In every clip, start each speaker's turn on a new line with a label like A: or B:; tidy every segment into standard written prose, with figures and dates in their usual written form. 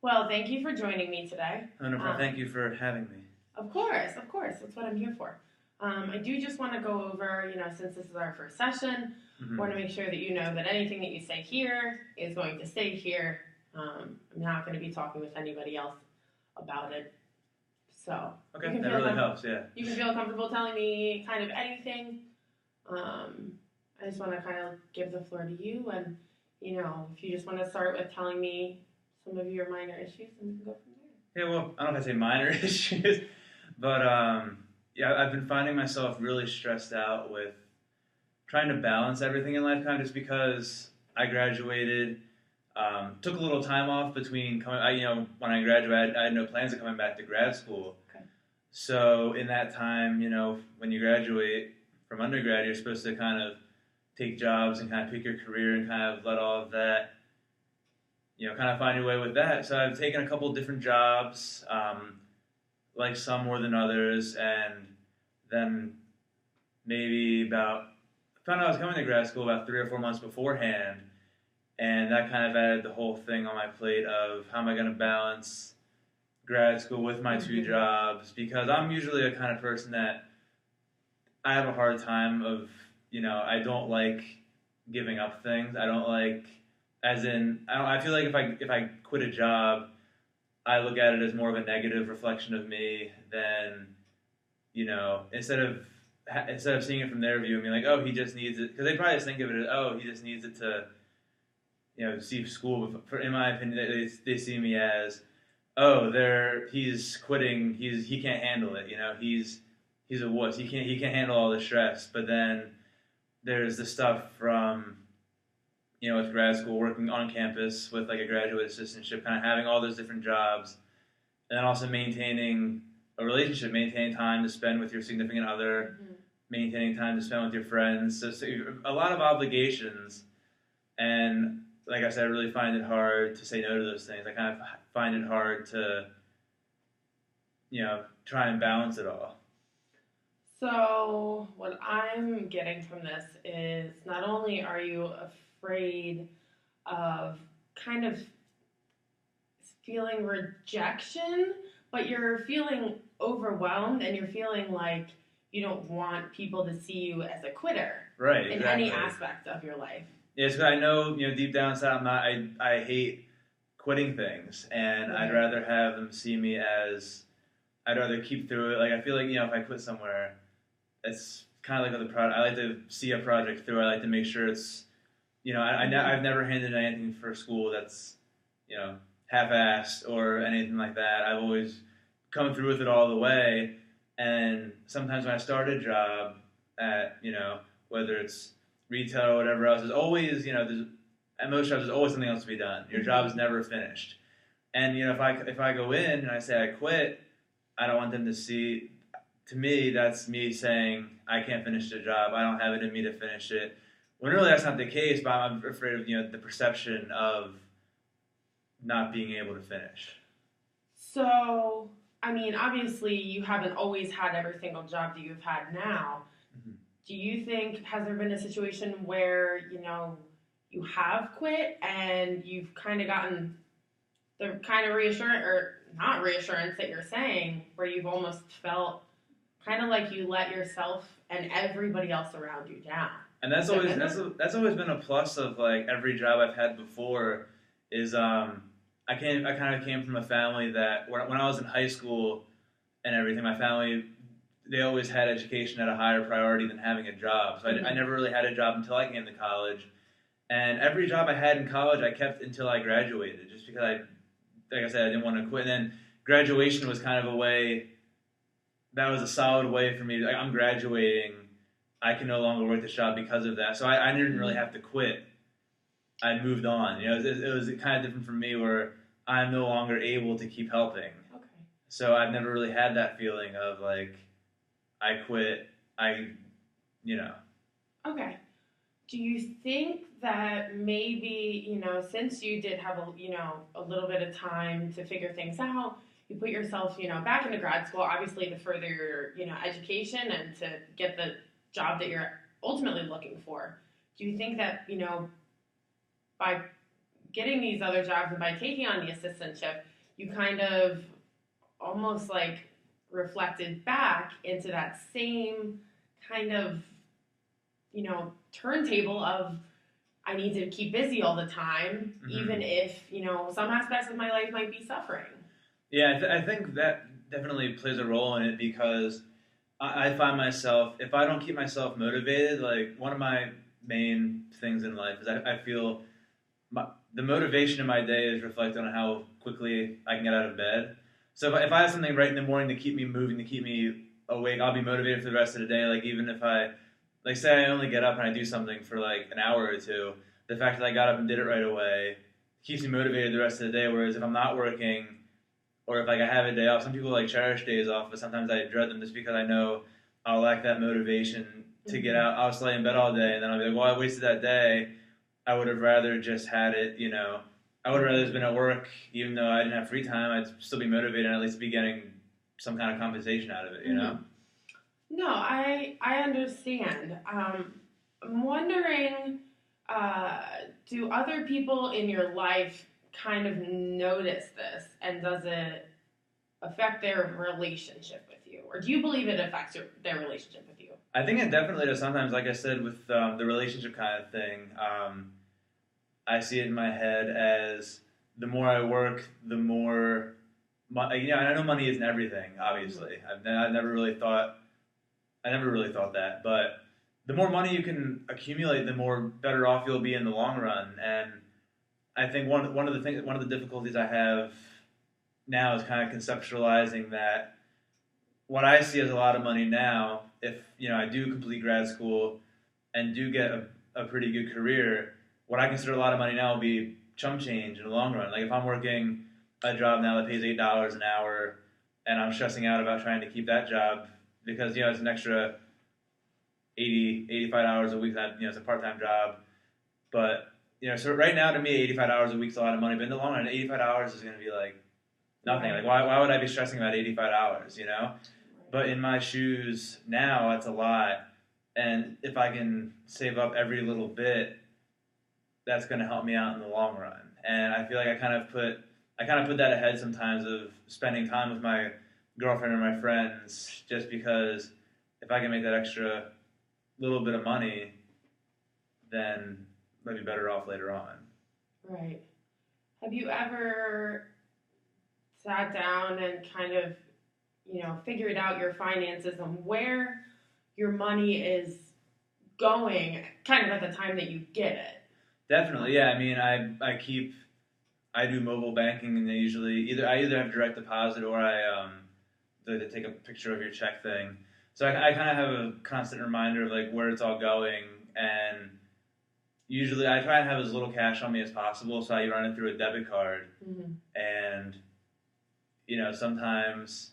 A: Well, thank you for joining me today.
B: Oh, no problem. Thank you for having me.
A: Of course. That's what I'm here for. I do just want to go over, since this is our first session, want to make sure that you know that anything that you say here is going to stay here. I'm not going to be talking with anybody else about it. So,
B: Okay, that really helps, yeah.
A: You can feel comfortable telling me kind of anything. I just want to kind of give the floor to you, and, if you just want to start with telling me some of your minor issues, and we can go from there.
B: Yeah, well, I don't know if I say minor issues, but yeah, I've been finding myself really stressed out with trying to balance everything in life, kind of just because I graduated, took a little time off between coming. When I graduated, I had no plans of coming back to grad school.
A: Okay.
B: So in that time, when you graduate from undergrad, you're supposed to kind of take jobs and kind of pick your career and kind of let all of that, kind of find your way with that. So I've taken a couple different jobs, like some more than others, and then maybe found out I was coming to grad school about 3 or 4 months beforehand, and that kind of added the whole thing on my plate of how am I going to balance grad school with my 2 jobs, because I'm usually a kind of person that I have a hard time of, I don't like giving up things. I don't like, I feel like if I quit a job, I look at it as more of a negative reflection of me than, instead of seeing it from their view and being like, oh, he just needs it, because they probably just think of it as, oh, he just needs it to, see school. But in my opinion, they see me as, oh, he's quitting, he can't handle it, he's a wuss, he can't handle all the stress. But then there's the stuff from, with grad school, working on campus with like a graduate assistantship, kind of having all those different jobs, and then also maintaining a relationship, maintaining time to spend with your significant other, maintaining time to spend with your friends. So a lot of obligations, and like I said, I really find it hard to say no to those things. I kind of find it hard to, try and balance it all.
A: So what I'm getting from this is not only are you afraid of kind of feeling rejection, but you're feeling overwhelmed and you're feeling like you don't want people to see you as a quitter.
B: Right,
A: in
B: exactly.
A: any aspect of your life.
B: Yeah, because I know, deep down inside, I hate quitting things, and I'd rather have them see me as, I'd rather keep through it. Like, I feel like, if I quit somewhere, it's kind of like with a project. I like to see a project through. I like to make sure it's, I've never handed anything for school that's, half-assed or anything like that. I've always come through with it all the way. And sometimes when I start a job at, whether it's retail or whatever else, there's always, at most jobs, there's always something else to be done. Your job is never finished. And, if I go in and I say I quit, I don't want them to see. To me, that's me saying I can't finish the job. I don't have it in me to finish it. When really that's not the case, but I'm afraid of the perception of not being able to finish.
A: So, obviously you haven't always had every single job that you've had now. Do you think, has there been a situation where, you have quit and you've kind of gotten the kind of reassurance, or not reassurance that you're saying, where you've almost felt kind of like you let yourself and everybody else around you down?
B: And that's always been a plus of like every job I've had before is I kind of came from a family that when I was in high school and everything, my family, they always had education at a higher priority than having a job. So I never really had a job until I came to college. And every job I had in college I kept until I graduated, just because like I said, I didn't want to quit. And then graduation was kind of a way, that was a solid way for me. Like, I'm graduating, I can no longer work this job because of that. So I didn't really have to quit. I moved on. It was kind of different for me where I'm no longer able to keep helping.
A: Okay.
B: So I've never really had that feeling of like, I quit,
A: Okay. Do you think that maybe, since you did have a little bit of time to figure things out, you put yourself, back into grad school, obviously to further your, education and to get the job that you're ultimately looking for. Do you think that, by getting these other jobs and by taking on the assistantship, you kind of almost like reflected back into that same kind of, turntable of I need to keep busy all the time, even if, some aspects of my life might be suffering.
B: Yeah, I think that definitely plays a role in it because I find myself, if I don't keep myself motivated, like one of my main things in life is I feel the motivation in my day is reflected on how quickly I can get out of bed. So if I have something right in the morning to keep me moving, to keep me awake, I'll be motivated for the rest of the day. Like even if like say I only get up and I do something for like an hour or two, the fact that I got up and did it right away keeps me motivated the rest of the day. Whereas if I'm not working or if like I have a day off, some people like cherish days off, but sometimes I dread them just because I know I'll lack that motivation to get out. I'll stay in bed all day and then I'll be like, well, I wasted that day. I would have rather just had it, I would have rather just been at work, even though I didn't have free time. I'd still be motivated and at least be getting some kind of compensation out of it,
A: No, I understand. I'm wondering, do other people in your life kind of notice this, and does it affect their relationship with you, or do you believe it affects their relationship with you?
B: I think it definitely does. Sometimes, like I said, with the relationship kind of thing, I see it in my head as the more I work, the more, and I know money isn't everything. Obviously, I never really thought that, but the more money you can accumulate, the more better off you'll be in the long run. And I think one of the difficulties I have now is kind of conceptualizing that what I see as a lot of money now, if I do complete grad school and do get a pretty good career, what I consider a lot of money now will be chump change in the long run. Like if I'm working a job now that pays $8 an hour and I'm stressing out about trying to keep that job because it's an extra 85 hours a week. That it's a part-time job, but so right now to me 85 hours a week is a lot of money. But in the long run, 85 hours is going to be like nothing. Like why would I be stressing about 85 hours? But in my shoes now, that's a lot. And if I can save up every little bit, that's going to help me out in the long run. And I feel like I kind of put that ahead sometimes of spending time with my girlfriend or my friends, just because if I can make that extra little bit of money, then I'll be better off later on.
A: Right. Have you ever sat down and kind of, figured out your finances and where your money is going kind of at the time that you get it?
B: Definitely, yeah. I mean, I do mobile banking, and I either have direct deposit or they take a picture of your check thing. So I kind of have a constant reminder of like where it's all going, and usually I try and have as little cash on me as possible, so I run it through a debit card, and sometimes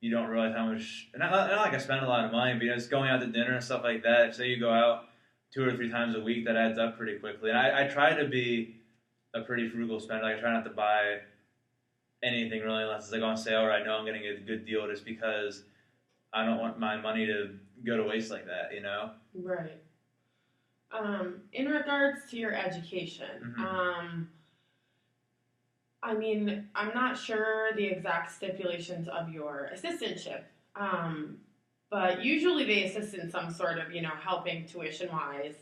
B: you don't realize how much. Not like I spend a lot of money, but just going out to dinner and stuff like that. If say you go out 2 or 3 times a week, that adds up pretty quickly. And I try to be a pretty frugal spender. Like I try not to buy anything really unless it's like on sale or I know I'm getting a good deal, just because I don't want my money to go to waste like that,
A: Right. In regards to your education, I mean, I'm not sure the exact stipulations of your assistantship, but usually they assist in some sort of, helping tuition-wise.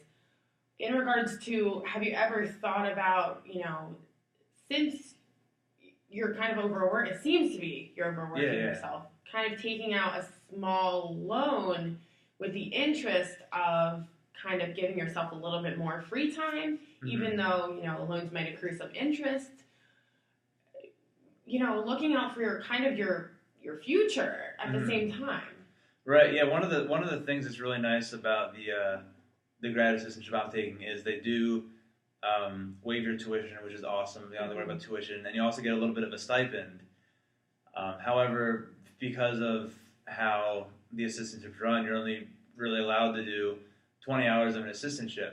A: In regards to, have you ever thought about, since you're kind of overworked, it seems to be you're overworking yourself, kind of taking out a small loan with the interest of kind of giving yourself a little bit more free time, even though, loans might accrue some interest, looking out for your kind of your future at the same time.
B: Right. Yeah. One of the things that's really nice about the grad assistantship I'm taking is they do waive your tuition, which is awesome. You don't have to worry about tuition, and you also get a little bit of a stipend. However, because of how the assistantship's run, you're only really allowed to do 20 hours of an assistantship.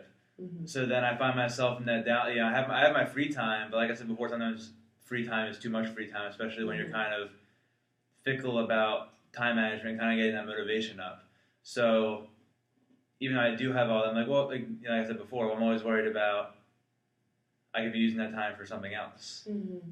B: So then I find myself in that down. I have my free time, but like I said before, sometimes free time is too much free time, especially when you're kind of fickle about time management, kind of getting that motivation up. So even though I do have all that, I'm like, well, like I said before, I'm always worried about I could be using that time for something else.
A: Mm-hmm.